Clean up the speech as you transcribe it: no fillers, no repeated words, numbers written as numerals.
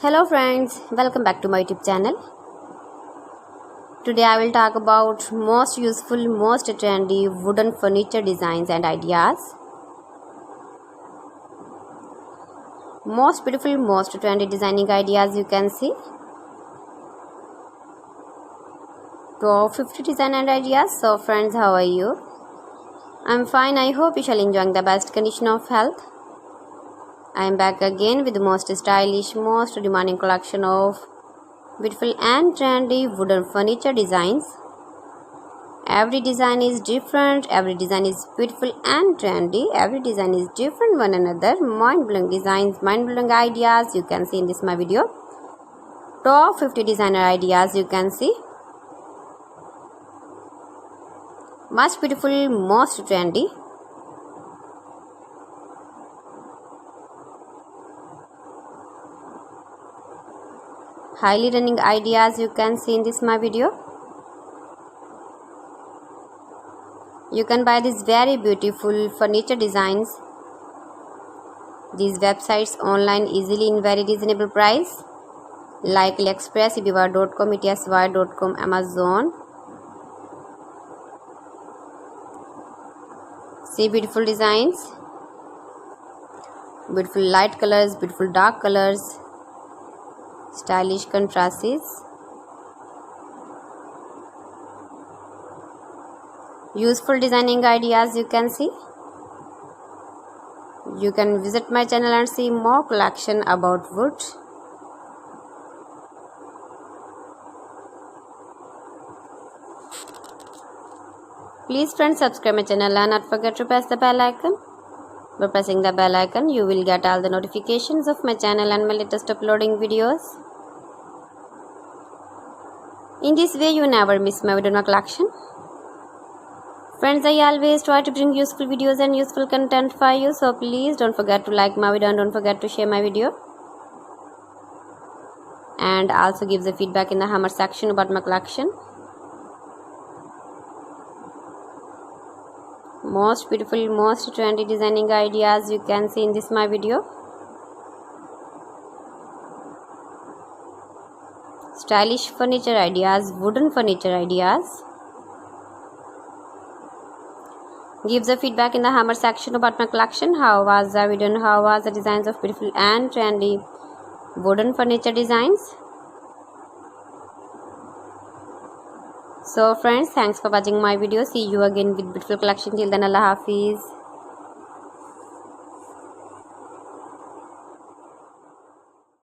Hello friends, welcome back to my YouTube channel. Today I will talk about most useful, most trendy wooden furniture designs and ideas. Most beautiful, most trendy designing ideas you can see. Top 50 design and ideas. So friends, how are you? I'm fine. I hope you shall enjoy the best condition of health. I am back again with the most stylish, most demanding collection of beautiful and trendy wooden furniture designs. Every design is different, every design is beautiful and trendy, every design is different one another. Mind-blowing designs, mind-blowing ideas you can see in this my video. Top 50 designer ideas you can see. Much beautiful, most trendy. Highly running ideas you can see in this my video. You can buy these very beautiful furniture designs, these websites online easily in very reasonable price like AliExpress, eBay.com, etsy.com, Amazon. See beautiful designs, beautiful light colors, beautiful dark colors, stylish contrasts, useful designing ideas you can see. You can visit my channel and see more collection about wood. Please friends, subscribe my channel and not forget to press the bell icon. By pressing the bell icon, you will get all the notifications of my channel and my latest uploading videos. In this way, you never miss my video collection. Friends, I always try to bring useful videos and useful content for you. So please don't forget to like my video and don't forget to share my video. And also give the feedback in the hammer section about my collection. Most beautiful, most trendy designing ideas you can see in this my video. Stylish furniture ideas, wooden furniture ideas. Give the feedback in the hammer section about my collection. How was the video and how was the designs of beautiful and trendy wooden furniture designs. So friends, thanks for watching my video. See you again with beautiful collection. Till then, Allah Hafiz.